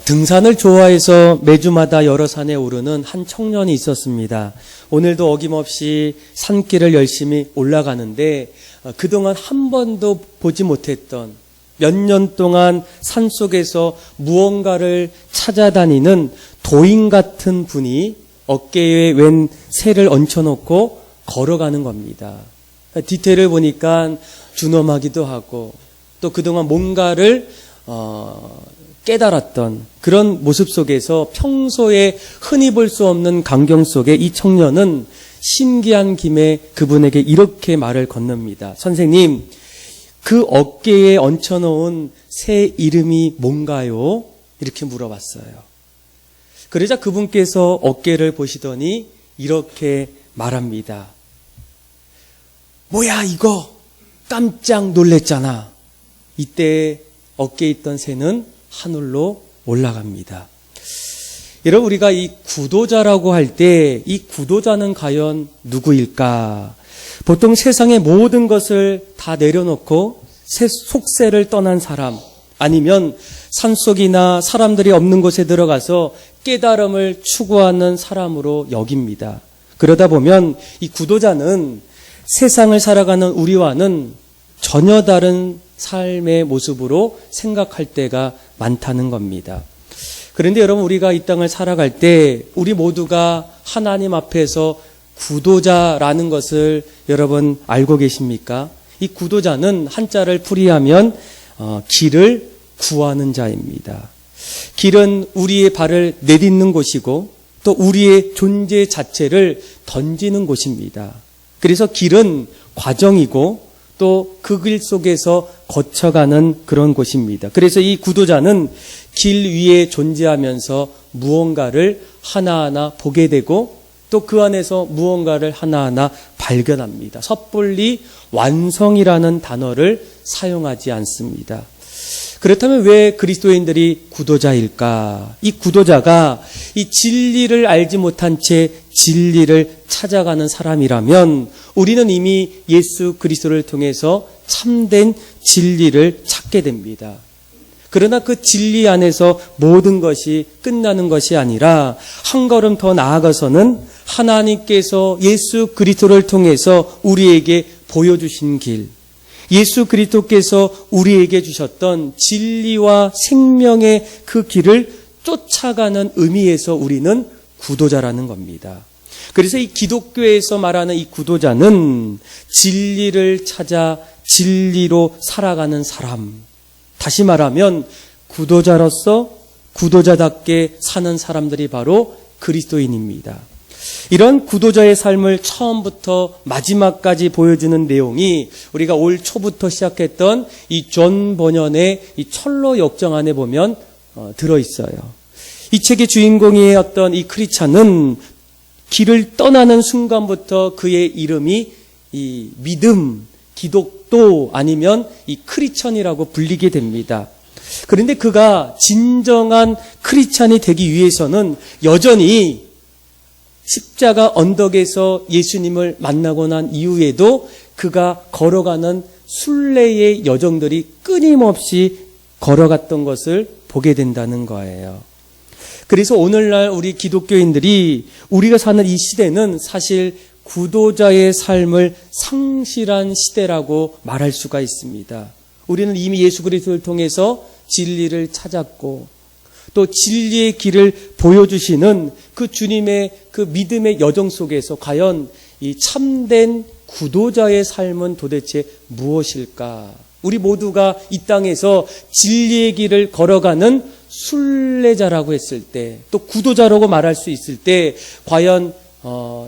등산을 좋아해서 매주마다 여러 산에 오르는 한 청년이 있었습니다. 오늘도 어김없이 산길을 열심히 올라가는데 그동안 한 번도 보지 못했던 몇 년 동안 산속에서 무언가를 찾아다니는 도인 같은 분이 어깨에 웬 새를 얹혀놓고 걸어가는 겁니다. 디테일을 보니까 준엄하기도 하고 또 그동안 뭔가를 깨달았던 그런 모습 속에서 평소에 흔히 볼 수 없는 광경 속에 이 청년은 신기한 김에 그분에게 이렇게 말을 건넵니다. 선생님, 그 어깨에 얹혀놓은 새 이름이 뭔가요? 이렇게 물어봤어요. 그러자 그분께서 어깨를 보시더니 이렇게 말합니다. 뭐야 이거? 깜짝 놀랬잖아. 이때 어깨에 있던 새는 하늘로 올라갑니다. 여러분, 우리가 이 구도자라고 할 때 이 구도자는 과연 누구일까? 보통 세상의 모든 것을 다 내려놓고 속세를 떠난 사람, 아니면 산속이나 사람들이 없는 곳에 들어가서 깨달음을 추구하는 사람으로 여깁니다. 그러다 보면 이 구도자는 세상을 살아가는 우리와는 전혀 다른 삶의 모습으로 생각할 때가 많다는 겁니다. 그런데 여러분, 우리가 이 땅을 살아갈 때 우리 모두가 하나님 앞에서 구도자라는 것을 여러분 알고 계십니까? 이 구도자는 한자를 풀이하면 길을 구하는 자입니다. 길은 우리의 발을 내딛는 곳이고 또 우리의 존재 자체를 던지는 곳입니다. 그래서 길은 과정이고 또 그 길 속에서 거쳐가는 그런 곳입니다. 그래서 이 구도자는 길 위에 존재하면서 무언가를 하나하나 보게 되고 또 그 안에서 무언가를 하나하나 발견합니다. 섣불리 완성이라는 단어를 사용하지 않습니다. 그렇다면 왜 그리스도인들이 구도자일까? 이 구도자가 이 진리를 알지 못한 채 진리를 찾아가는 사람이라면 우리는 이미 예수 그리스도를 통해서 참된 진리를 찾게 됩니다. 그러나 그 진리 안에서 모든 것이 끝나는 것이 아니라 한 걸음 더 나아가서는 하나님께서 예수 그리스도를 통해서 우리에게 보여주신 길, 예수 그리스도께서 우리에게 주셨던 진리와 생명의 그 길을 쫓아가는 의미에서 우리는 구도자라는 겁니다. 그래서 이 기독교에서 말하는 이 구도자는 진리를 찾아 진리로 살아가는 사람, 다시 말하면 구도자로서 구도자답게 사는 사람들이 바로 그리스도인입니다. 이런 구도자의 삶을 처음부터 마지막까지 보여주는 내용이 우리가 올 초부터 시작했던 이 존 버년의 이 철로 역정 안에 보면 들어있어요. 이 책의 주인공이었던 이 크리스찬은 길을 떠나는 순간부터 그의 이름이 이 믿음, 기독도 아니면 이 크리스찬이라고 불리게 됩니다. 그런데 그가 진정한 크리스찬이 되기 위해서는 여전히 십자가 언덕에서 예수님을 만나고 난 이후에도 그가 걸어가는 순례의 여정들이 끊임없이 걸어갔던 것을 보게 된다는 거예요. 그래서 오늘날 우리 기독교인들이 우리가 사는 이 시대는 사실 구도자의 삶을 상실한 시대라고 말할 수가 있습니다. 우리는 이미 예수 그리스도를 통해서 진리를 찾았고 또 진리의 길을 보여주시는 그 주님의 그 믿음의 여정 속에서 과연 이 참된 구도자의 삶은 도대체 무엇일까? 우리 모두가 이 땅에서 진리의 길을 걸어가는 순례자라고 했을 때, 또 구도자라고 말할 수 있을 때 과연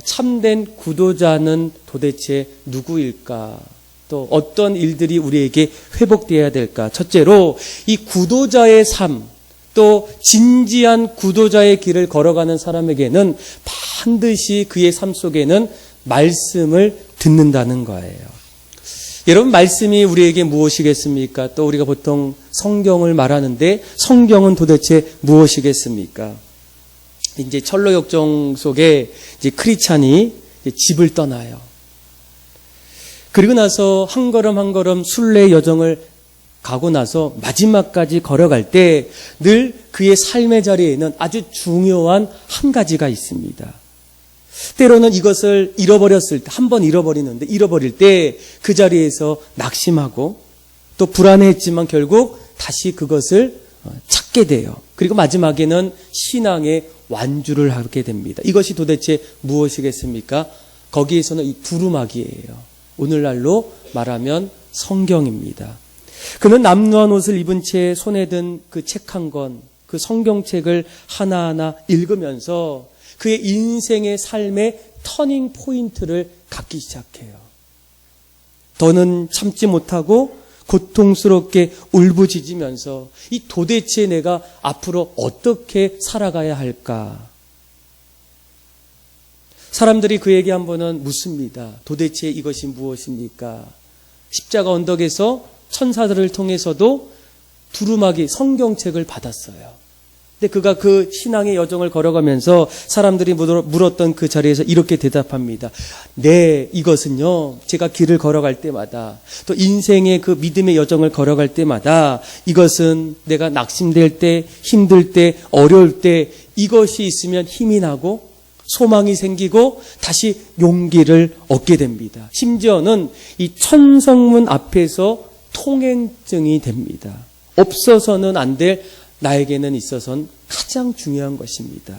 참된 구도자는 도대체 누구일까? 또 어떤 일들이 우리에게 회복되어야 될까? 첫째로 이 구도자의 삶, 또 진지한 구도자의 길을 걸어가는 사람에게는 반드시 그의 삶 속에는 말씀을 듣는다는 거예요. 여러분, 말씀이 우리에게 무엇이겠습니까? 또 우리가 보통 성경을 말하는데 성경은 도대체 무엇이겠습니까? 이제 철로 역정 속에 이제 크리스찬이 집을 떠나요. 그리고 나서 한 걸음 한 걸음 순례 여정을 가고 나서 마지막까지 걸어갈 때 늘 그의 삶의 자리에는 아주 중요한 한 가지가 있습니다. 때로는 이것을 잃어버렸을 때, 한 번 잃어버리는데 잃어버릴 때 그 자리에서 낙심하고 또 불안해했지만 결국 다시 그것을 찾게 돼요. 그리고 마지막에는 신앙의 완주를 하게 됩니다. 이것이 도대체 무엇이겠습니까? 거기에서는 이 두루마기예요. 오늘날로 말하면 성경입니다. 그는 남루한 옷을 입은 채 손에 든 그 책 한 권, 그 성경책을 하나하나 읽으면서 그의 인생의 삶의 터닝 포인트를 갖기 시작해요. 더는 참지 못하고 고통스럽게 울부짖으면서 이 도대체 내가 앞으로 어떻게 살아가야 할까? 사람들이 그에게 한 번은 묻습니다. 도대체 이것이 무엇입니까? 십자가 언덕에서 천사들을 통해서도 두루마기 성경책을 받았어요. 근데 그가 그 신앙의 여정을 걸어가면서 사람들이 물었던 그 자리에서 이렇게 대답합니다. 네, 이것은요, 제가 길을 걸어갈 때마다 또 인생의 그 믿음의 여정을 걸어갈 때마다 이것은 내가 낙심될 때, 힘들 때, 어려울 때 이것이 있으면 힘이 나고 소망이 생기고 다시 용기를 얻게 됩니다. 심지어는 이 천성문 앞에서 통행증이 됩니다. 없어서는 안 될 나에게는 있어서는 가장 중요한 것입니다.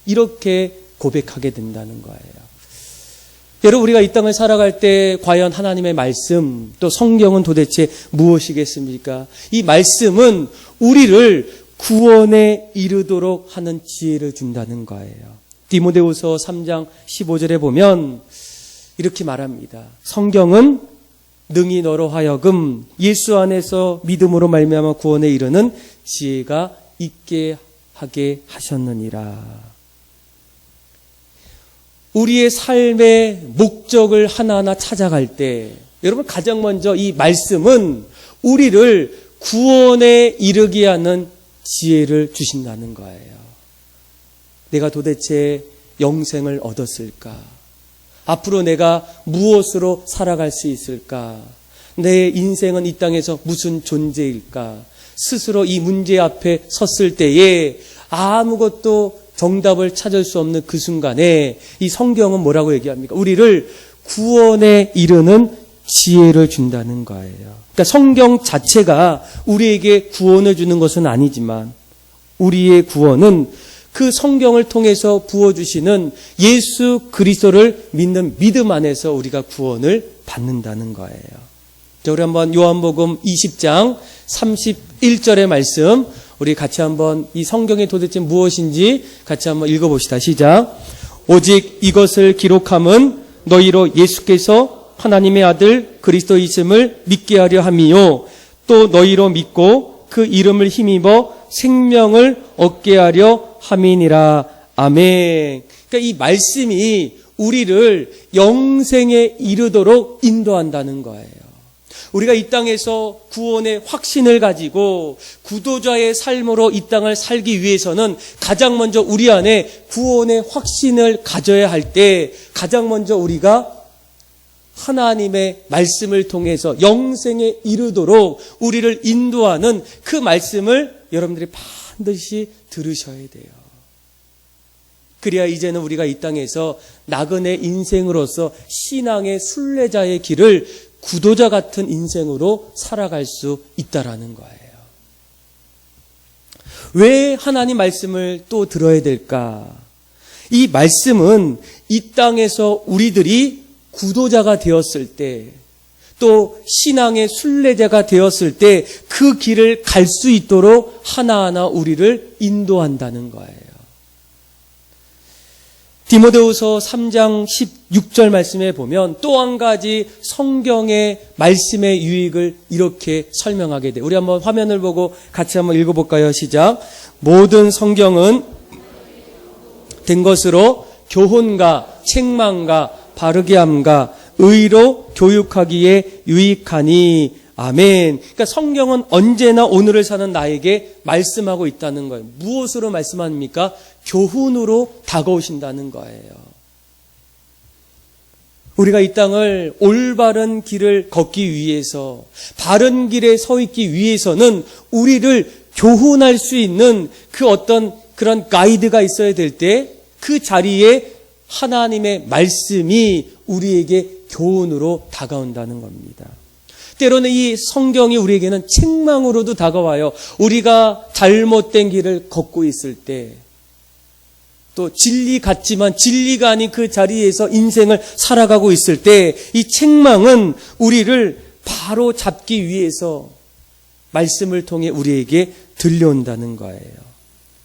이렇게 고백하게 된다는 거예요. 여러분, 우리가 이 땅을 살아갈 때 과연 하나님의 말씀 또 성경은 도대체 무엇이겠습니까? 이 말씀은 우리를 구원에 이르도록 하는 지혜를 준다는 거예요. 디모데후서 3장 15절에 보면 이렇게 말합니다. 성경은 능히 너로 하여금 예수 안에서 믿음으로 말미암아 구원에 이르는 지혜가 있게 하게 하셨느니라. 우리의 삶의 목적을 하나하나 찾아갈 때 여러분, 가장 먼저 이 말씀은 우리를 구원에 이르게 하는 지혜를 주신다는 거예요. 내가 도대체 영생을 얻었을까? 앞으로 내가 무엇으로 살아갈 수 있을까? 내 인생은 이 땅에서 무슨 존재일까? 스스로 이 문제 앞에 섰을 때에 아무것도 정답을 찾을 수 없는 그 순간에 이 성경은 뭐라고 얘기합니까? 우리를 구원에 이르는 지혜를 준다는 거예요. 그러니까 성경 자체가 우리에게 구원을 주는 것은 아니지만 우리의 구원은 그 성경을 통해서 부어주시는 예수 그리스도를 믿는 믿음 안에서 우리가 구원을 받는다는 거예요. 자, 우리 한번 요한복음 20장 31절의 말씀 우리 같이 한번 이 성경이 도대체 무엇인지 같이 한번 읽어봅시다. 시작. 오직 이것을 기록함은 너희로 예수께서 하나님의 아들 그리스도이심을 믿게 하려 함이요 또 너희로 믿고 그 이름을 힘입어 생명을 얻게 하려 함이니라. 아멘. 그러니까 이 말씀이 우리를 영생에 이르도록 인도한다는 거예요. 우리가 이 땅에서 구원의 확신을 가지고 구도자의 삶으로 이 땅을 살기 위해서는 가장 먼저 우리 안에 구원의 확신을 가져야 할 때 가장 먼저 우리가 하나님의 말씀을 통해서 영생에 이르도록 우리를 인도하는 그 말씀을 여러분들이 반드시 들으셔야 돼요. 그래야 이제는 우리가 이 땅에서 나그네 인생으로서 신앙의 순례자의 길을 구도자 같은 인생으로 살아갈 수 있다라는 거예요. 왜 하나님 말씀을 또 들어야 될까? 이 말씀은 이 땅에서 우리들이 구도자가 되었을 때, 또 신앙의 순례자가 되었을 때 그 길을 갈 수 있도록 하나하나 우리를 인도한다는 거예요. 디모데후서 3장 16절 말씀에 보면 또 한 가지 성경의 말씀의 유익을 이렇게 설명하게 돼요. 우리 한번 화면을 보고 같이 한번 읽어볼까요? 시작. 모든 성경은 된 것으로 교훈과 책망과 바르게 함과 의로 교육하기에 유익하니. 아멘. 그러니까 성경은 언제나 오늘을 사는 나에게 말씀하고 있다는 거예요. 무엇으로 말씀합니까? 교훈으로 다가오신다는 거예요. 우리가 이 땅을 올바른 길을 걷기 위해서, 바른 길에 서 있기 위해서는 우리를 교훈할 수 있는 그 어떤 그런 가이드가 있어야 될 때 그 자리에 하나님의 말씀이 우리에게 교훈으로 다가온다는 겁니다. 때로는 이 성경이 우리에게는 책망으로도 다가와요. 우리가 잘못된 길을 걷고 있을 때, 또 진리 같지만 진리가 아닌 그 자리에서 인생을 살아가고 있을 때 이 책망은 우리를 바로 잡기 위해서 말씀을 통해 우리에게 들려온다는 거예요.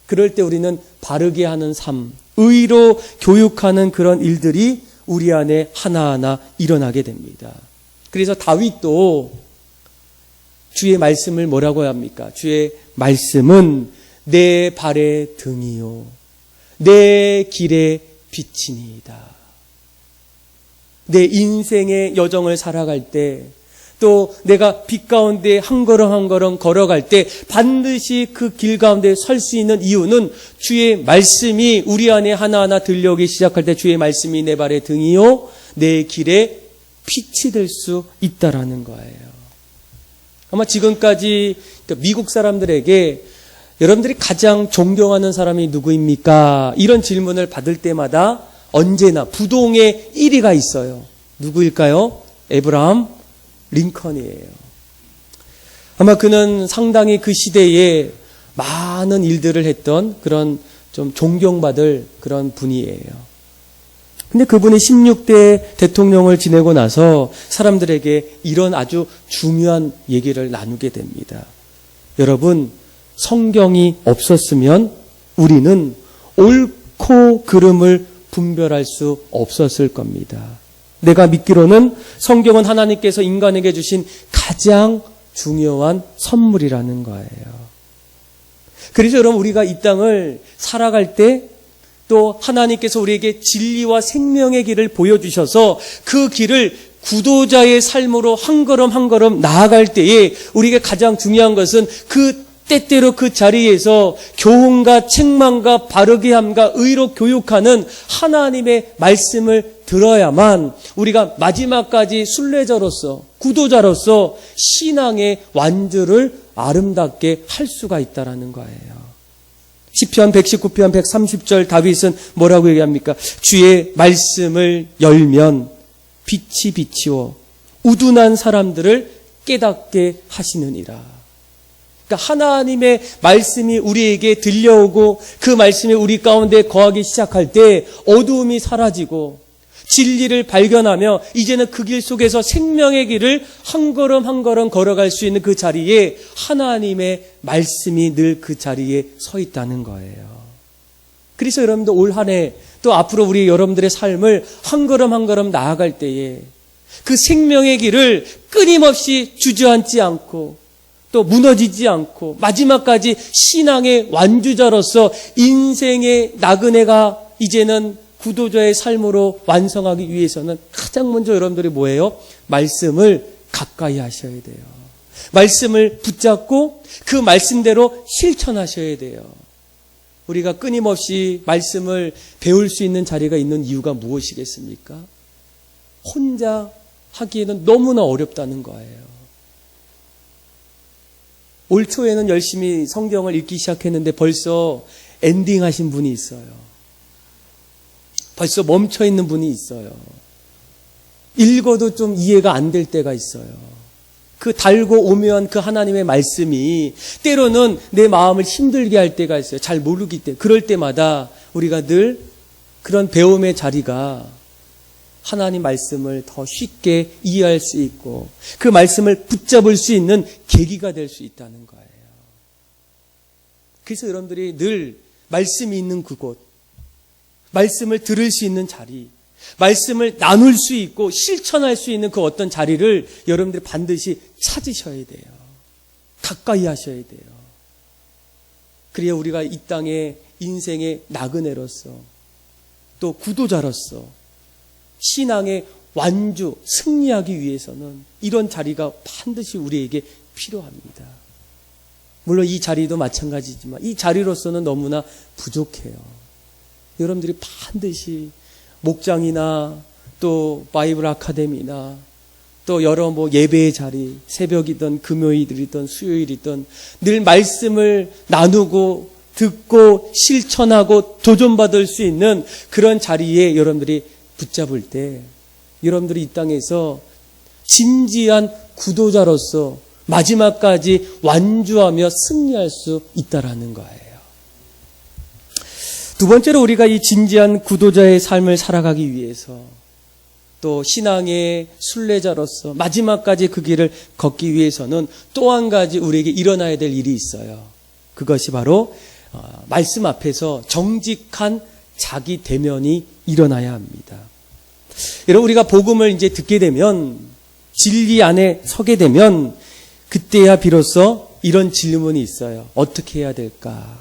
그럴 때 우리는 바르게 하는 삶, 의로 교육하는 그런 일들이 우리 안에 하나하나 일어나게 됩니다. 그래서 다윗도 주의 말씀을 뭐라고 합니까? 주의 말씀은 내 발의 등이요 내 길의 빛이니이다. 내 인생의 여정을 살아갈 때, 또 내가 빛 가운데 한 걸음 한 걸음 걸어갈 때 반드시 그 길 가운데 설 수 있는 이유는 주의 말씀이 우리 안에 하나하나 들려오기 시작할 때 주의 말씀이 내 발의 등이요 내 길의 빛이 될 수 있다라는 거예요. 아마 지금까지 미국 사람들에게 여러분들이 가장 존경하는 사람이 누구입니까? 이런 질문을 받을 때마다 언제나 부동의 1위가 있어요. 누구일까요? 에브라함 링컨이에요. 아마 그는 상당히 그 시대에 많은 일들을 했던 그런 좀 존경받을 그런 분이에요. 근데 그분이 16대 대통령을 지내고 나서 사람들에게 이런 아주 중요한 얘기를 나누게 됩니다. 여러분, 성경이 없었으면 우리는 옳고 그름을 분별할 수 없었을 겁니다. 내가 믿기로는 성경은 하나님께서 인간에게 주신 가장 중요한 선물이라는 거예요. 그래서 여러분, 우리가 이 땅을 살아갈 때 또 하나님께서 우리에게 진리와 생명의 길을 보여주셔서 그 길을 구도자의 삶으로 한 걸음 한 걸음 나아갈 때에 우리에게 가장 중요한 것은 그 때때로 그 자리에서 교훈과 책망과 바르게 함과 의로 교육하는 하나님의 말씀을 들어야만 우리가 마지막까지 순례자로서 구도자로서 신앙의 완주를 아름답게 할 수가 있다라는 거예요. 시편 119편 130절 다윗은 뭐라고 얘기합니까? 주의 말씀을 열면 빛이 비치워 우둔한 사람들을 깨닫게 하시느니라. 그러니까 하나님의 말씀이 우리에게 들려오고 그 말씀이 우리 가운데 거하기 시작할 때 어두움이 사라지고 진리를 발견하며 이제는 그 길 속에서 생명의 길을 한 걸음 한 걸음 걸어갈 수 있는 그 자리에 하나님의 말씀이 늘 그 자리에 서 있다는 거예요. 그래서 여러분들 올 한 해 또 앞으로 우리 여러분들의 삶을 한 걸음 한 걸음 나아갈 때에 그 생명의 길을 끊임없이 주저앉지 않고 또 무너지지 않고 마지막까지 신앙의 완주자로서 인생의 나그네가 이제는 구도자의 삶으로 완성하기 위해서는 가장 먼저 여러분들이 뭐예요? 말씀을 가까이 하셔야 돼요. 말씀을 붙잡고 그 말씀대로 실천하셔야 돼요. 우리가 끊임없이 말씀을 배울 수 있는 자리가 있는 이유가 무엇이겠습니까? 혼자 하기에는 너무나 어렵다는 거예요. 올 초에는 열심히 성경을 읽기 시작했는데 벌써 엔딩 하신 분이 있어요. 벌써 멈춰있는 분이 있어요. 읽어도 좀 이해가 안 될 때가 있어요. 그 달고 오묘한 그 하나님의 말씀이 때로는 내 마음을 힘들게 할 때가 있어요. 잘 모르기 때문에. 그럴 때마다 우리가 늘 그런 배움의 자리가 하나님 말씀을 더 쉽게 이해할 수 있고 그 말씀을 붙잡을 수 있는 계기가 될 수 있다는 거예요. 그래서 여러분들이 늘 말씀이 있는 그곳, 말씀을 들을 수 있는 자리, 말씀을 나눌 수 있고 실천할 수 있는 그 어떤 자리를 여러분들이 반드시 찾으셔야 돼요. 가까이 하셔야 돼요. 그래야 우리가 이 땅의 인생의 나그네로서 또 구도자로서 신앙의 완주, 승리하기 위해서는 이런 자리가 반드시 우리에게 필요합니다. 물론 이 자리도 마찬가지지만 이 자리로서는 너무나 부족해요. 여러분들이 반드시 목장이나 또 바이블 아카데미나 또 여러 예배의 자리, 새벽이든 금요일이든 수요일이든 늘 말씀을 나누고 듣고 실천하고 도전받을 수 있는 그런 자리에 여러분들이 붙잡을 때 여러분들이 이 땅에서 진지한 구도자로서 마지막까지 완주하며 승리할 수 있다라는 거예요. 두 번째로 우리가 이 진지한 구도자의 삶을 살아가기 위해서 또 신앙의 순례자로서 마지막까지 그 길을 걷기 위해서는 또 한 가지 우리에게 일어나야 될 일이 있어요. 그것이 바로 말씀 앞에서 정직한 자기 대면이 일어나야 합니다. 여러분, 우리가 복음을 이제 듣게 되면, 진리 안에 서게 되면 그때야 비로소 이런 질문이 있어요. 어떻게 해야 될까?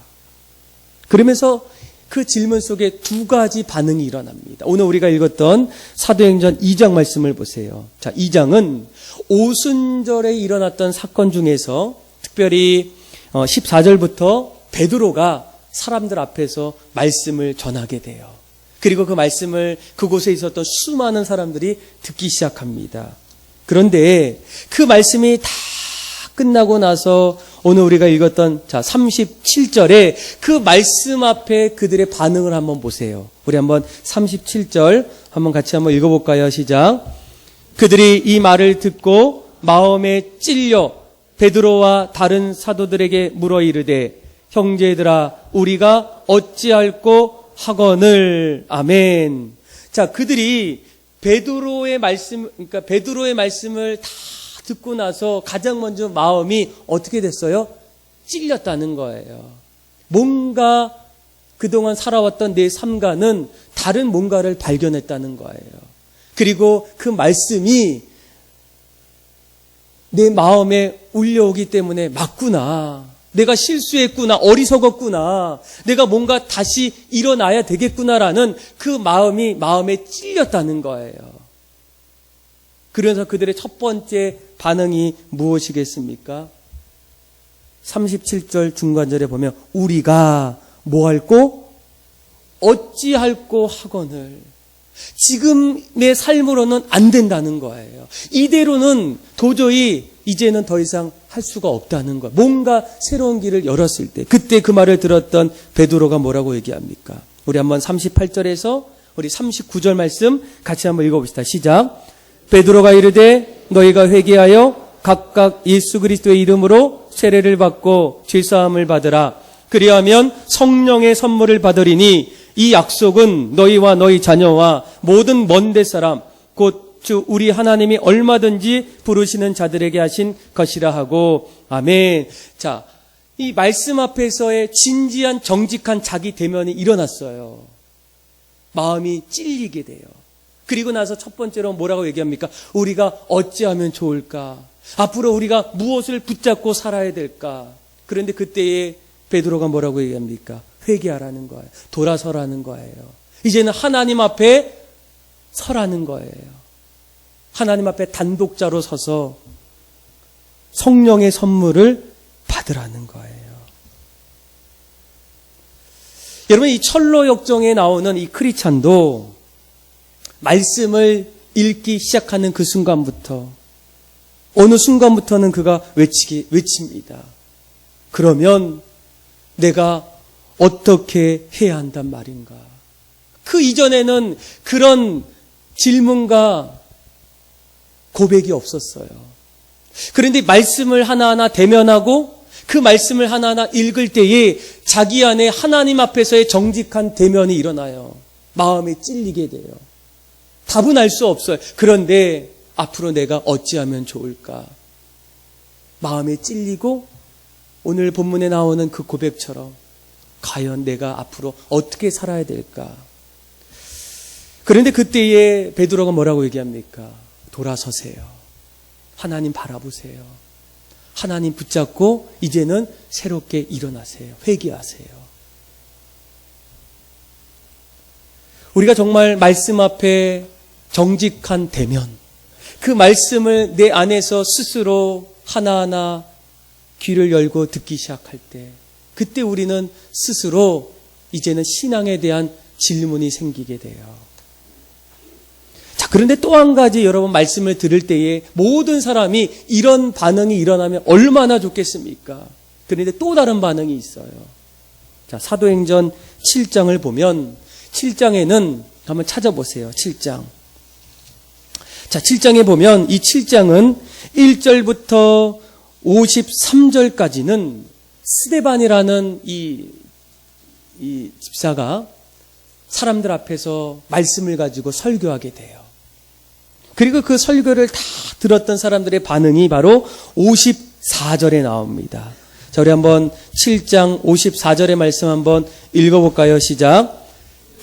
그러면서 그 질문 속에 두 가지 반응이 일어납니다. 오늘 우리가 읽었던 사도행전 2장 말씀을 보세요. 자, 2장은 오순절에 일어났던 사건 중에서 특별히 14절부터 베드로가 사람들 앞에서 말씀을 전하게 돼요. 그리고 그 말씀을 그곳에 있었던 수많은 사람들이 듣기 시작합니다. 그런데 그 말씀이 다 끝나고 나서 오늘 우리가 읽었던 37절에 그 말씀 앞에 그들의 반응을 한번 보세요. 우리 한번 37절 한번 같이 한번 읽어볼까요? 시작. 그들이 이 말을 듣고 마음에 찔려 베드로와 다른 사도들에게 물어 이르되 형제들아 우리가 어찌할꼬 하거늘. 아멘. 자, 그들이 베드로의 말씀을 다 듣고 나서 가장 먼저 마음이 어떻게 됐어요? 찔렸다는 거예요. 뭔가 그동안 살아왔던 내 삶과는 다른 뭔가를 발견했다는 거예요. 그리고 그 말씀이 내 마음에 울려오기 때문에 맞구나. 내가 실수했구나. 어리석었구나. 내가 뭔가 다시 일어나야 되겠구나라는 그 마음에 찔렸다는 거예요. 그래서 그들의 첫 번째 반응이 무엇이겠습니까? 37절 중간절에 보면 우리가 뭐할꼬? 어찌할꼬 하거늘. 지금 내 삶으로는 안 된다는 거예요. 이대로는 도저히 이제는 더 이상 할 수가 없다는 거예요. 뭔가 새로운 길을 열었을 때 그때 그 말을 들었던 베드로가 뭐라고 얘기합니까? 우리 한번 38절에서 우리 39절 말씀 같이 한번 읽어봅시다. 시작. 베드로가 이르되 너희가 회개하여 각각 예수 그리스도의 이름으로 세례를 받고 죄사함을 받으라. 그리하면 성령의 선물을 받으리니 이 약속은 너희와 너희 자녀와 모든 먼데 사람 곧 주 우리 하나님이 얼마든지 부르시는 자들에게 하신 것이라 하고. 아멘. 자, 이 말씀 앞에서의 진지한 정직한 자기 대면이 일어났어요. 마음이 찔리게 돼요. 그리고 나서 첫 번째로 뭐라고 얘기합니까? 우리가 어찌하면 좋을까? 앞으로 우리가 무엇을 붙잡고 살아야 될까? 그런데 그때에 베드로가 뭐라고 얘기합니까? 회개하라는 거예요. 돌아서라는 거예요. 이제는 하나님 앞에 서라는 거예요. 하나님 앞에 단독자로 서서 성령의 선물을 받으라는 거예요. 여러분, 이 철로 역정에 나오는 이 크리찬도 말씀을 읽기 시작하는 그 순간부터 어느 순간부터는 그가 외칩니다. 그러면 내가 어떻게 해야 한단 말인가? 그 이전에는 그런 질문과 고백이 없었어요. 그런데 말씀을 하나하나 대면하고 그 말씀을 하나하나 읽을 때에 자기 안에 하나님 앞에서의 정직한 대면이 일어나요. 마음에 찔리게 돼요. 답은 알 수 없어요. 그런데 앞으로 내가 어찌하면 좋을까? 마음에 찔리고 오늘 본문에 나오는 그 고백처럼 과연 내가 앞으로 어떻게 살아야 될까? 그런데 그때에 베드로가 뭐라고 얘기합니까? 돌아서세요. 하나님 바라보세요. 하나님 붙잡고 이제는 새롭게 일어나세요. 회개하세요. 우리가 정말 말씀 앞에 정직한 대면, 그 말씀을 내 안에서 스스로 하나하나 귀를 열고 듣기 시작할 때, 그때 우리는 스스로 이제는 신앙에 대한 질문이 생기게 돼요. 자, 그런데 또 한 가지 여러분 말씀을 들을 때에 모든 사람이 이런 반응이 일어나면 얼마나 좋겠습니까? 그런데 또 다른 반응이 있어요. 자, 사도행전 7장을 보면 7장에는 한번 찾아보세요. 7장. 자, 7장에 보면 이 7장은 1절부터 53절까지는 스데반이라는 이 집사가 사람들 앞에서 말씀을 가지고 설교하게 돼요. 그리고 그 설교를 다 들었던 사람들의 반응이 바로 54절에 나옵니다. 자, 우리 한번 7장 54절의 말씀 한번 읽어볼까요? 시작.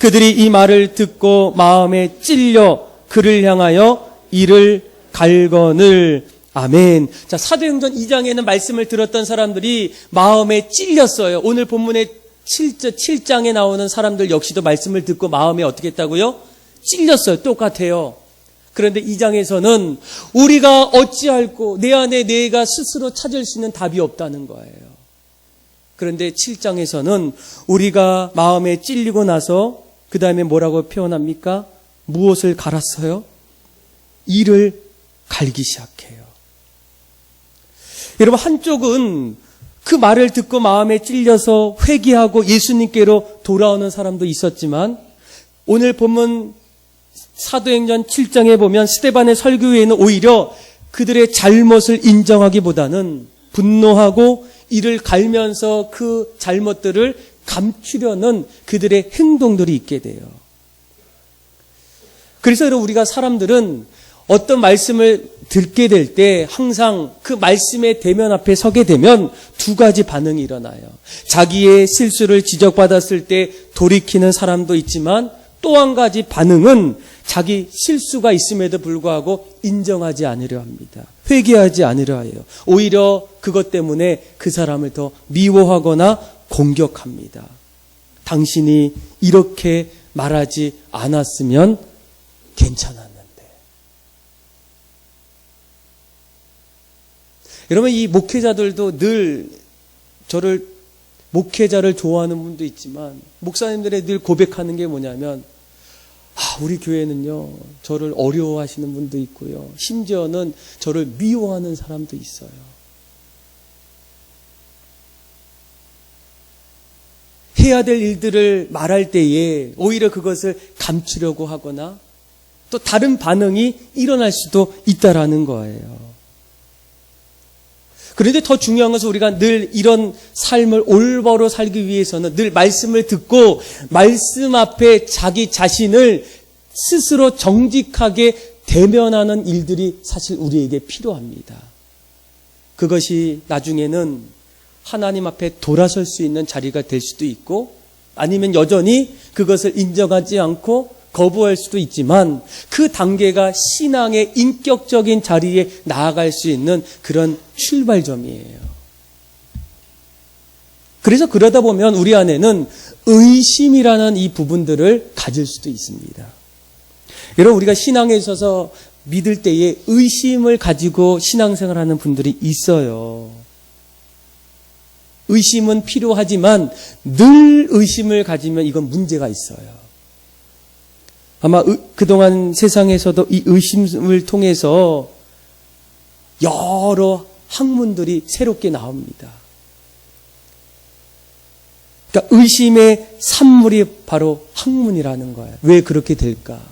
그들이 이 말을 듣고 마음에 찔려 그를 향하여 이를 갈거늘. 아멘. 자, 사도행전 2장에는 말씀을 들었던 사람들이 마음에 찔렸어요. 오늘 본문의 7장에 나오는 사람들 역시도 말씀을 듣고 마음에 어떻게 했다고요? 찔렸어요. 똑같아요. 그런데 2장에서는 우리가 어찌할꼬 내 안에 내가 스스로 찾을 수 있는 답이 없다는 거예요. 그런데 7장에서는 우리가 마음에 찔리고 나서 그 다음에 뭐라고 표현합니까? 무엇을 갈았어요? 이를 갈기 시작해요. 여러분, 한쪽은 그 말을 듣고 마음에 찔려서 회개하고 예수님께로 돌아오는 사람도 있었지만 오늘 본문 사도행전 7장에 보면 스데반의 설교에는 오히려 그들의 잘못을 인정하기보다는 분노하고 이를 갈면서 그 잘못들을 감추려는 그들의 행동들이 있게 돼요. 그래서 여러분, 우리가 사람들은 어떤 말씀을 듣게 될 때 항상 그 말씀의 대면 앞에 서게 되면 두 가지 반응이 일어나요. 자기의 실수를 지적받았을 때 돌이키는 사람도 있지만 또 한 가지 반응은 자기 실수가 있음에도 불구하고 인정하지 않으려 합니다. 회개하지 않으려 해요. 오히려 그것 때문에 그 사람을 더 미워하거나 공격합니다. 당신이 이렇게 말하지 않았으면 괜찮았는데. 여러분, 이 목회자들도 늘 저를 목회자를 좋아하는 분도 있지만 목사님들이 늘 고백하는 게 뭐냐면 우리 교회는요 저를 어려워하시는 분도 있고요 심지어는 저를 미워하는 사람도 있어요. 해야 될 일들을 말할 때에 오히려 그것을 감추려고 하거나 또 다른 반응이 일어날 수도 있다라는 거예요. 그런데 더 중요한 것은 우리가 늘 이런 삶을 올바로 살기 위해서는 늘 말씀을 듣고 말씀 앞에 자기 자신을 스스로 정직하게 대면하는 일들이 사실 우리에게 필요합니다. 그것이 나중에는 하나님 앞에 돌아설 수 있는 자리가 될 수도 있고 아니면 여전히 그것을 인정하지 않고 거부할 수도 있지만 그 단계가 신앙의 인격적인 자리에 나아갈 수 있는 그런 출발점이에요. 그래서 그러다 보면 우리 안에는 의심이라는 이 부분들을 가질 수도 있습니다. 여러분, 우리가 신앙에 있어서 믿을 때에 의심을 가지고 신앙생활하는 분들이 있어요. 의심은 필요하지만 늘 의심을 가지면 이건 문제가 있어요. 아마 그동안 세상에서도 이 의심을 통해서 여러 학문들이 새롭게 나옵니다. 그러니까 의심의 산물이 바로 학문이라는 거예요. 왜 그렇게 될까?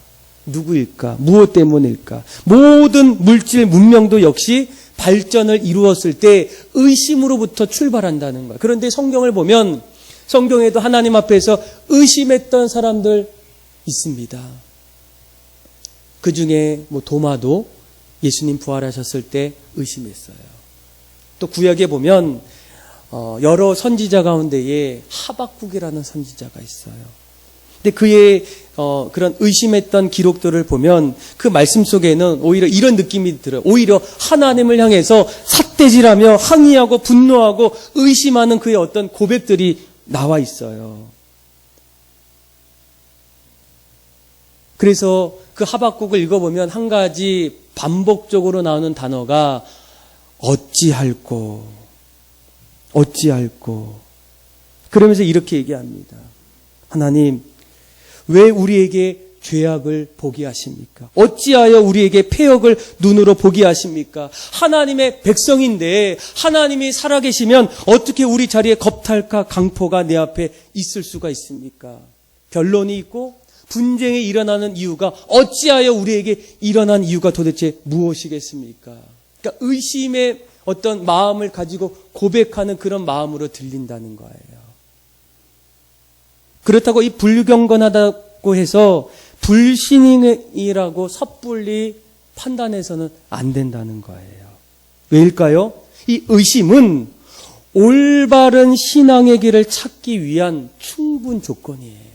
누구일까? 무엇 때문일까? 모든 물질 문명도 역시 발전을 이루었을 때 의심으로부터 출발한다는 거예요. 그런데 성경을 보면 성경에도 하나님 앞에서 의심했던 사람들 있습니다. 그 중에 도마도 예수님 부활하셨을 때 의심했어요. 또 구약에 보면 여러 선지자 가운데에 하박국이라는 선지자가 있어요. 근데 그의 그런 의심했던 기록들을 보면 그 말씀 속에는 오히려 이런 느낌이 들어요. 오히려 하나님을 향해서 삿대질하며 항의하고 분노하고 의심하는 그의 어떤 고백들이 나와 있어요. 그래서 그 하박국을 읽어보면 한 가지 반복적으로 나오는 단어가 어찌할꼬 그러면서 이렇게 얘기합니다. 하나님, 왜 우리에게 죄악을 보게 하십니까? 어찌하여 우리에게 패역을 눈으로 보게 하십니까? 하나님의 백성인데 하나님이 살아계시면 어떻게 우리 자리에 겁탈과 강포가 내 앞에 있을 수가 있습니까? 변론이 있고 분쟁이 일어나는 이유가 어찌하여 우리에게 일어난 이유가 도대체 무엇이겠습니까? 그러니까 의심의 어떤 마음을 가지고 고백하는 그런 마음으로 들린다는 거예요. 그렇다고 이 불경건하다고 해서 불신이라고 섣불리 판단해서는 안 된다는 거예요. 왜일까요? 이 의심은 올바른 신앙의 길을 찾기 위한 충분 조건이에요.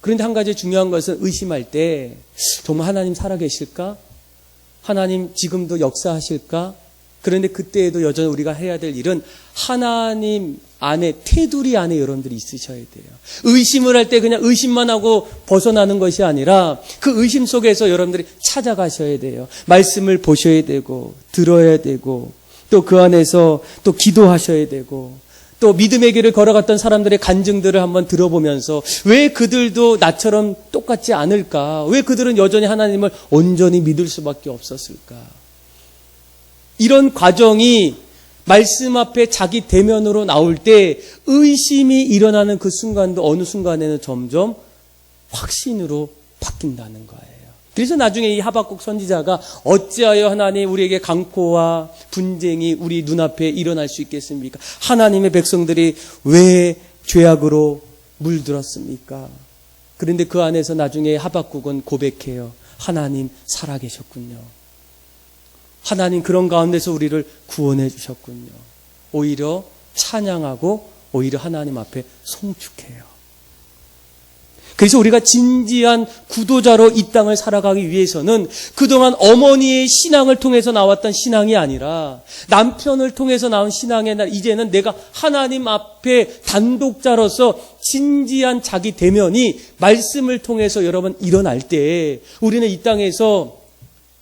그런데 한 가지 중요한 것은 의심할 때 정말 하나님 살아계실까? 하나님 지금도 역사하실까? 그런데 그때에도 여전히 우리가 해야 될 일은 하나님 안에, 테두리 안에 여러분들이 있으셔야 돼요. 의심을 할 때 그냥 의심만 하고 벗어나는 것이 아니라 그 의심 속에서 여러분들이 찾아가셔야 돼요. 말씀을 보셔야 되고 들어야 되고 또 그 안에서 또 기도하셔야 되고 또 믿음의 길을 걸어갔던 사람들의 간증들을 한번 들어보면서 왜 그들도 나처럼 똑같지 않을까? 왜 그들은 여전히 하나님을 온전히 믿을 수밖에 없었을까? 이런 과정이 말씀 앞에 자기 대면으로 나올 때 의심이 일어나는 그 순간도 어느 순간에는 점점 확신으로 바뀐다는 거예요. 그래서 나중에 이 하박국 선지자가 어찌하여 하나님 우리에게 강포와 분쟁이 우리 눈앞에 일어날 수 있겠습니까? 하나님의 백성들이 왜 죄악으로 물들었습니까? 그런데 그 안에서 나중에 하박국은 고백해요. 하나님 살아계셨군요. 하나님 그런 가운데서 우리를 구원해 주셨군요. 오히려 찬양하고 오히려 하나님 앞에 송축해요. 그래서 우리가 진지한 구도자로 이 땅을 살아가기 위해서는 그동안 어머니의 신앙을 통해서 나왔던 신앙이 아니라 남편을 통해서 나온 신앙의 날 이제는 내가 하나님 앞에 단독자로서 진지한 자기 대면이 말씀을 통해서 여러분 일어날 때 우리는 이 땅에서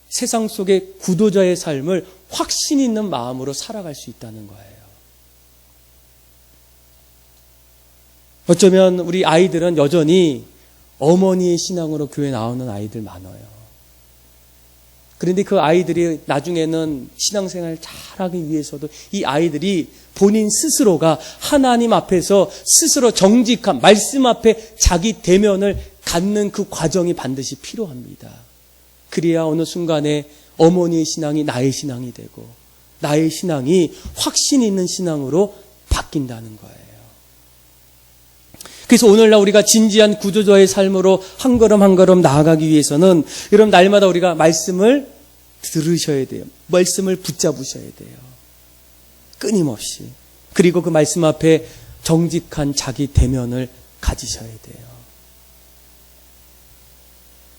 세상 속의 구도자의 삶을 확신 있는 마음으로 살아갈 수 있다는 거예요. 어쩌면 우리 아이들은 여전히 어머니의 신앙으로 교회 나오는 아이들 많아요. 그런데 그 아이들이 나중에는 신앙생활을 잘하기 위해서도 이 아이들이 본인 스스로가 하나님 앞에서 스스로 정직한 말씀 앞에 자기 대면을 갖는 그 과정이 반드시 필요합니다. 그래야 어느 순간에 어머니의 신앙이 나의 신앙이 되고 나의 신앙이 확신 있는 신앙으로 바뀐다는 거예요. 그래서 오늘날 우리가 진지한 구조자의 삶으로 한 걸음 한 걸음 나아가기 위해서는 여러분 날마다 우리가 말씀을 들으셔야 돼요. 말씀을 붙잡으셔야 돼요. 끊임없이. 그리고 그 말씀 앞에 정직한 자기 대면을 가지셔야 돼요.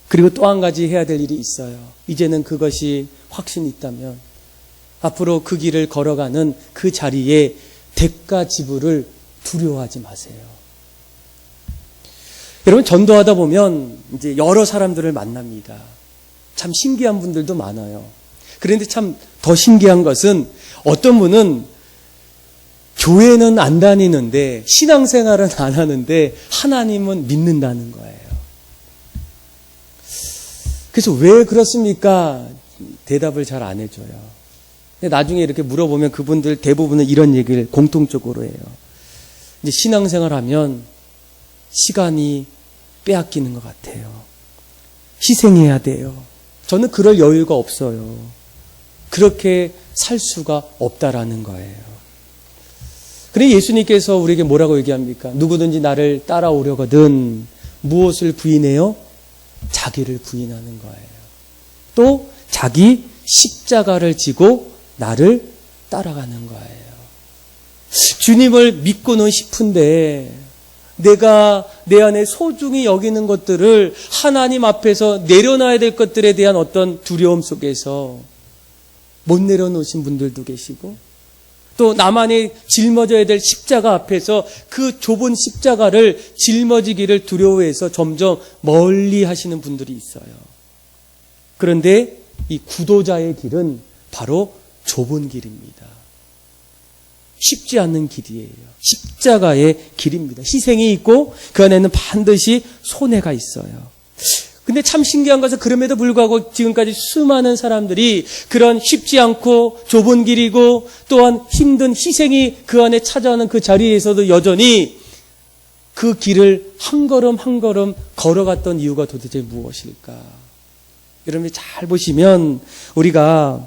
그리고 또 한 가지 해야 될 일이 있어요. 이제는 그것이 확신이 있다면 앞으로 그 길을 걸어가는 그 자리에 대가 지불을 두려워하지 마세요. 여러분 전도하다 보면 이제 여러 사람들을 만납니다. 참 신기한 분들도 많아요. 그런데 참 더 신기한 것은 어떤 분은 교회는 안 다니는데 신앙생활은 안 하는데 하나님은 믿는다는 거예요. 그래서 왜 그렇습니까? 대답을 잘 안 해줘요. 근데 나중에 이렇게 물어보면 그분들 대부분은 이런 얘기를 공통적으로 해요. 이제 신앙생활하면 시간이 빼앗기는 것 같아요. 희생해야 돼요. 저는 그럴 여유가 없어요. 그렇게 살 수가 없다라는 거예요. 그래 예수님께서 우리에게 뭐라고 얘기합니까? 누구든지 나를 따라오려거든 무엇을 부인해요? 자기를 부인하는 거예요. 또 자기 십자가를 지고 나를 따라가는 거예요. 주님을 믿고는 싶은데 내가 내 안에 소중히 여기는 것들을 하나님 앞에서 내려놔야 될 것들에 대한 어떤 두려움 속에서 못 내려놓으신 분들도 계시고 또 나만이 짊어져야 될 십자가 앞에서 그 좁은 십자가를 짊어지기를 두려워해서 점점 멀리 하시는 분들이 있어요. 그런데 이 구도자의 길은 바로 좁은 길입니다. 쉽지 않는 길이에요. 십자가의 길입니다. 희생이 있고 그 안에는 반드시 손해가 있어요. 근데 참 신기한 것은 그럼에도 불구하고 지금까지 수많은 사람들이 그런 쉽지 않고 좁은 길이고 또한 힘든 희생이 그 안에 찾아오는 그 자리에서도 여전히 그 길을 한 걸음 한 걸음 걸어갔던 이유가 도대체 무엇일까? 여러분이 잘 보시면 우리가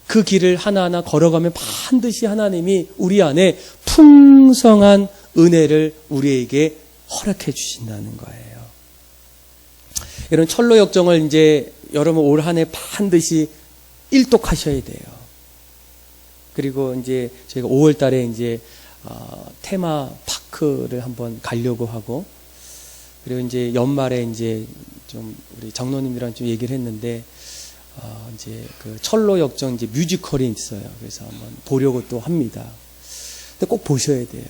그 길을 하나하나 걸어가면 반드시 하나님이 우리 안에 풍성한 은혜를 우리에게 허락해 주신다는 거예요. 이런 철로 역정을 이제 여러분 올 한 해 반드시 일독하셔야 돼요. 그리고 이제 저희가 5월 달에 이제 테마 파크를 한번 가려고 하고, 그리고 이제 연말에 이제 좀 우리 장로님이랑 좀 얘기를 했는데 이제 그 철로 역정 이제 뮤지컬이 있어요. 그래서 한번 보려고 또 합니다. 근데 꼭 보셔야 돼요.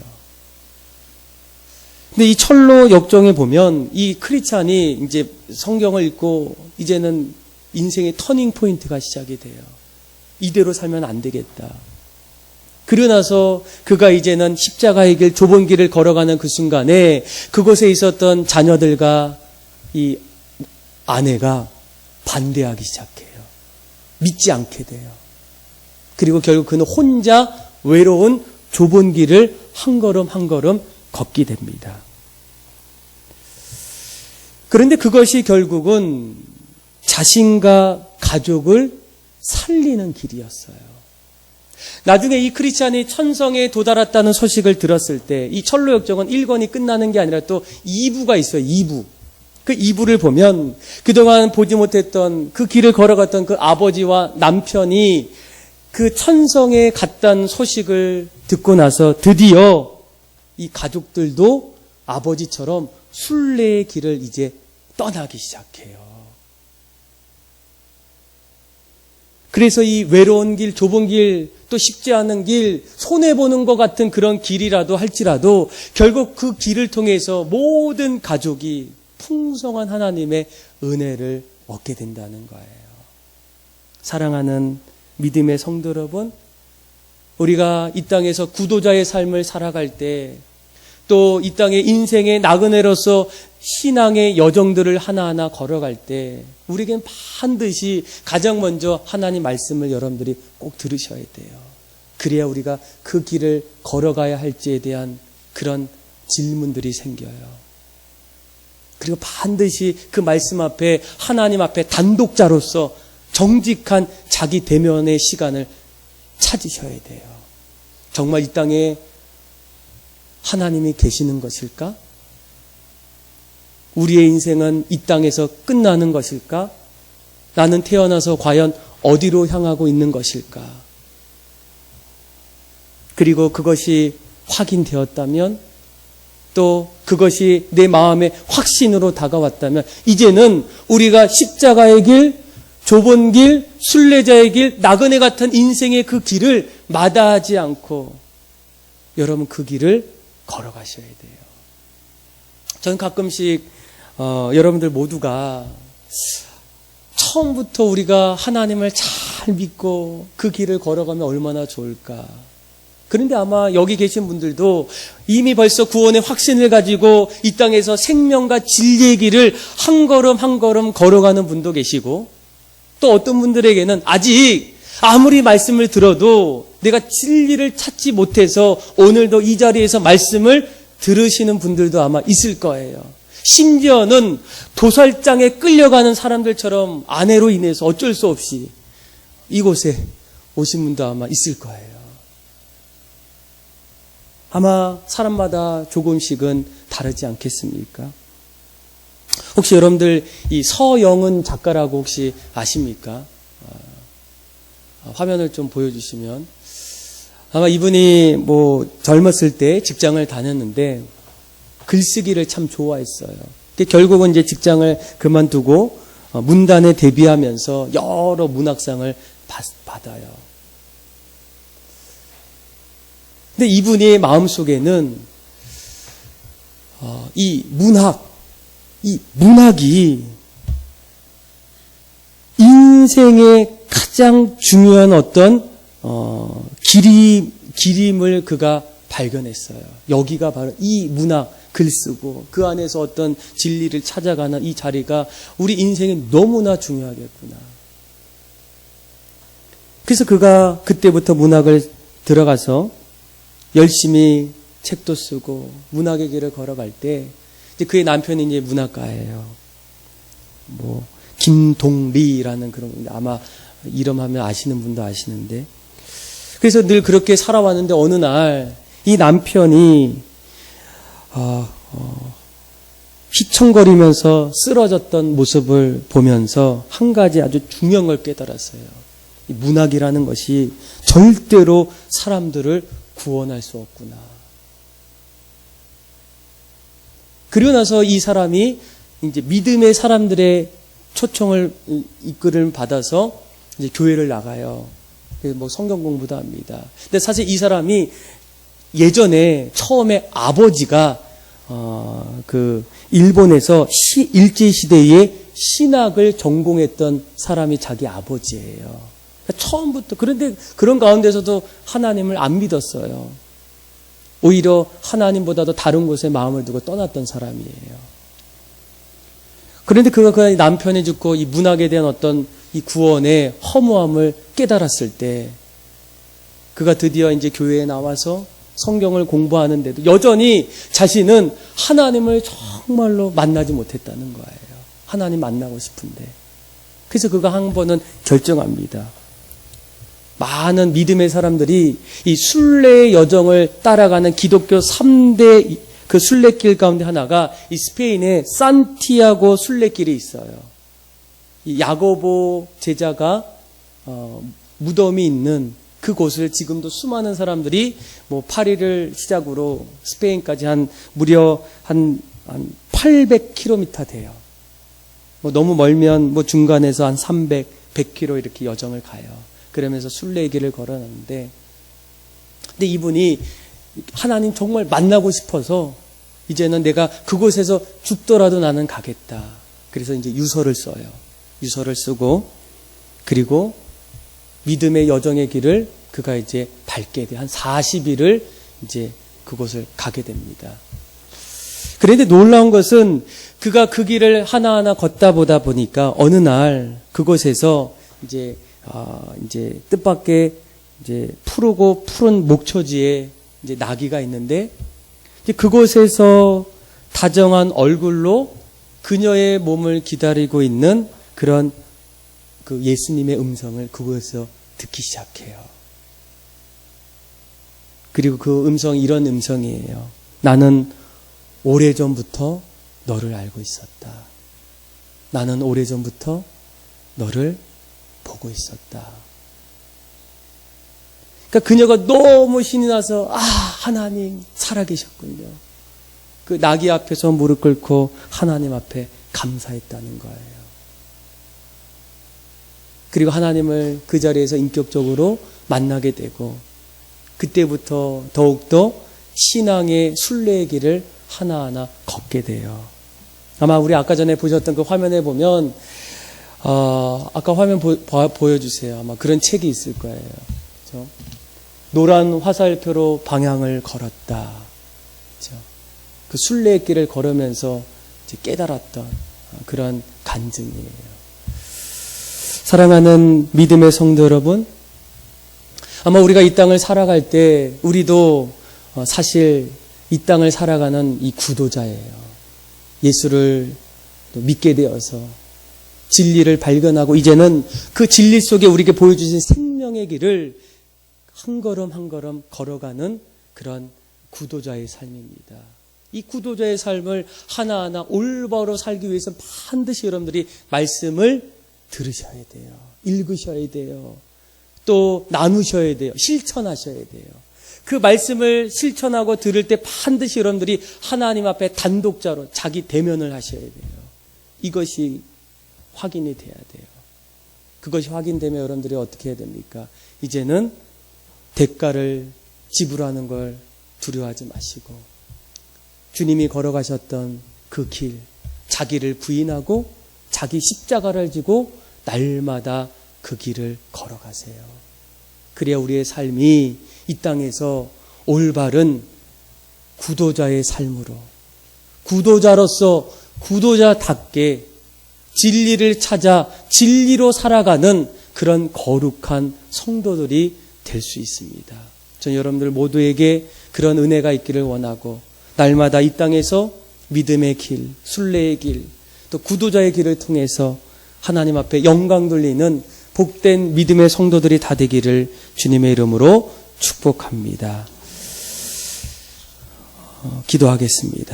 근데 이 철로 역정에 보면 이 크리스찬이 이제 성경을 읽고 이제는 인생의 터닝 포인트가 시작이 돼요. 이대로 살면 안 되겠다. 그러고 나서 그가 이제는 십자가의 길, 좁은 길을 걸어가는 그 순간에 그곳에 있었던 자녀들과 이 아내가 반대하기 시작해요. 믿지 않게 돼요. 그리고 결국 그는 혼자 외로운 좁은 길을 한 걸음 한 걸음 걷게 됩니다. 그런데 그것이 결국은 자신과 가족을 살리는 길이었어요. 나중에 이 크리스찬이 천성에 도달했다는 소식을 들었을 때 이 철로 역정은 1권이 끝나는 게 아니라 또 2부가 있어요. 2부. 그 2부를 보면 그동안 보지 못했던 그 길을 걸어갔던 그 아버지와 남편이 그 천성에 갔다는 소식을 듣고 나서 드디어 이 가족들도 아버지처럼 순례의 길을 이제 떠나기 시작해요. 그래서 이 외로운 길, 좁은 길, 또 쉽지 않은 길, 손해보는 것 같은 그런 길이라도 할지라도 결국 그 길을 통해서 모든 가족이 풍성한 하나님의 은혜를 얻게 된다는 거예요. 사랑하는 믿음의 성도 여러분, 우리가 이 땅에서 구도자의 삶을 살아갈 때 또 이 땅의 인생의 나그네로서 신앙의 여정들을 하나하나 걸어갈 때 우리에겐 반드시 가장 먼저 하나님 말씀을 여러분들이 꼭 들으셔야 돼요. 그래야 우리가 그 길을 걸어가야 할지에 대한 그런 질문들이 생겨요. 그리고 반드시 그 말씀 앞에 하나님 앞에 단독자로서 정직한 자기 대면의 시간을 찾으셔야 돼요. 정말 이 땅에 하나님이 계시는 것일까? 우리의 인생은 이 땅에서 끝나는 것일까? 나는 태어나서 과연 어디로 향하고 있는 것일까? 그리고 그것이 확인되었다면, 또 그것이 내 마음의 확신으로 다가왔다면 이제는 우리가 십자가의 길, 좁은 길, 순례자의 길, 나그네 같은 인생의 그 길을 마다하지 않고 여러분 그 길을 걸어가셔야 돼요. 저는 가끔씩 여러분들 모두가 처음부터 우리가 하나님을 잘 믿고 그 길을 걸어가면 얼마나 좋을까. 그런데 아마 여기 계신 분들도 이미 벌써 구원의 확신을 가지고 이 땅에서 생명과 진리의 길을 한 걸음 한 걸음 걸어가는 분도 계시고, 또 어떤 분들에게는 아직 아무리 말씀을 들어도 내가 진리를 찾지 못해서 오늘도 이 자리에서 말씀을 들으시는 분들도 아마 있을 거예요. 심지어는 도살장에 끌려가는 사람들처럼 아내로 인해서 어쩔 수 없이 이곳에 오신 분도 아마 있을 거예요. 아마 사람마다 조금씩은 다르지 않겠습니까? 혹시 여러분들 이 서영은 작가라고 혹시 아십니까? 화면을 좀 보여주시면, 아마 이분이 뭐 젊었을 때 직장을 다녔는데 글쓰기를 참 좋아했어요. 결국은 이제 직장을 그만두고 문단에 데뷔하면서 여러 문학상을 받아요. 근데 이분의 마음속에는 이 문학이 인생의 가장 중요한 어떤 기림을 그가 발견했어요. 여기가 바로 이 문학, 글 쓰고 그 안에서 어떤 진리를 찾아가는 이 자리가 우리 인생에 너무나 중요하겠구나. 그래서 그가 그때부터 문학을 들어가서 열심히 책도 쓰고 문학의 길을 걸어갈 때 이제 그의 남편이 이제 문학가예요. 뭐 김동리라는 그런 분인데 아마 이름하면 아시는 분도 아시는데 그래서 늘 그렇게 살아왔는데 어느 날 이 남편이 휘청거리면서 쓰러졌던 모습을 보면서 한 가지 아주 중요한 걸 깨달았어요. 이 문학이라는 것이 절대로 사람들을 구원할 수 없구나. 그리고 나서 이 사람이 이제 믿음의 사람들의 초청을 이끌을 받아서 이제 교회를 나가요. 뭐 성경 공부도 합니다. 근데 사실 이 사람이 예전에 처음에 아버지가 그 일본에서 일제 시대에 신학을 전공했던 사람이 자기 아버지예요. 그러니까 처음부터 그런데 그런 가운데서도 하나님을 안 믿었어요. 오히려 하나님보다도 다른 곳에 마음을 두고 떠났던 사람이에요. 그런데 그가 그 남편이 죽고 이 문학에 대한 어떤 이 구원의 허무함을 깨달았을 때 그가 드디어 이제 교회에 나와서 성경을 공부하는데도 여전히 자신은 하나님을 정말로 만나지 못했다는 거예요. 하나님 만나고 싶은데. 그래서 그가 한 번은 결정합니다. 많은 믿음의 사람들이 이 순례의 여정을 따라가는 기독교 3대 그 순례길 가운데 하나가 이 스페인의 산티아고 순례길이 있어요. 이 야고보 제자가 무덤이 있는 그곳을 지금도 수많은 사람들이 뭐 파리를 시작으로 스페인까지 무려 한 800km 돼요. 뭐 너무 멀면 뭐 중간에서 한 300, 100km 이렇게 여정을 가요. 그러면서 순례의 길을 걸어놨는데, 근데 이분이 하나님 정말 만나고 싶어서 이제는 내가 그곳에서 죽더라도 나는 가겠다. 그래서 이제 유서를 써요. 유서를 쓰고 그리고 믿음의 여정의 길을 그가 이제 밟게 돼. 한 40일을 이제 그곳을 가게 됩니다. 그런데 놀라운 것은 그가 그 길을 하나하나 걷다 보다 보니까 어느 날 그곳에서 이제 뜻밖의 이제 푸르고 푸른 목초지에 이제 나귀가 있는데 이제 그곳에서 다정한 얼굴로 그녀의 몸을 기다리고 있는 그런 그 예수님의 음성을 그곳에서 듣기 시작해요. 그리고 그 음성이 이런 음성이에요. 나는 오래전부터 너를 알고 있었다. 나는 오래전부터 너를 보고 있었다. 그러니까 그녀가 너무 신이 나서 하나님 살아계셨군요. 그 나귀 앞에서 무릎 꿇고 하나님 앞에 감사했다는 거예요. 그리고 하나님을 그 자리에서 인격적으로 만나게 되고 그때부터 더욱더 신앙의 순례의 길을 하나하나 걷게 돼요. 아마 우리 아까 전에 보셨던 그 화면에 보면 아까 화면 보여주세요. 아마 그런 책이 있을 거예요. 그렇죠? 노란 화살표로 방향을 걸었다. 그렇죠? 그 순례의 길을 걸으면서 이제 깨달았던 그런 간증이에요. 사랑하는 믿음의 성도 여러분, 아마 우리가 이 땅을 살아갈 때 우리도 사실 이 땅을 살아가는 이 구도자예요. 예수를 믿게 되어서 진리를 발견하고 이제는 그 진리 속에 우리에게 보여주신 생명의 길을 한 걸음 한 걸음 걸어가는 그런 구도자의 삶입니다. 이 구도자의 삶을 하나하나 올바로 살기 위해서 반드시 여러분들이 말씀을 들으셔야 돼요. 읽으셔야 돼요. 또 나누셔야 돼요. 실천하셔야 돼요. 그 말씀을 실천하고 들을 때 반드시 여러분들이 하나님 앞에 단독자로 자기 대면을 하셔야 돼요. 이것이 확인이 돼야 돼요. 그것이 확인되면 여러분들이 어떻게 해야 됩니까? 이제는 대가를 지불하는 걸 두려워하지 마시고 주님이 걸어가셨던 그 길, 자기를 부인하고 자기 십자가를 지고 날마다 그 길을 걸어가세요. 그래야 우리의 삶이 이 땅에서 올바른 구도자의 삶으로, 구도자로서 구도자답게 진리를 찾아 진리로 살아가는 그런 거룩한 성도들이 될 수 있습니다. 전 여러분들 모두에게 그런 은혜가 있기를 원하고, 날마다 이 땅에서 믿음의 길, 순례의 길, 또 구도자의 길을 통해서 하나님 앞에 영광 돌리는 복된 믿음의 성도들이 다 되기를 주님의 이름으로 축복합니다. 기도하겠습니다.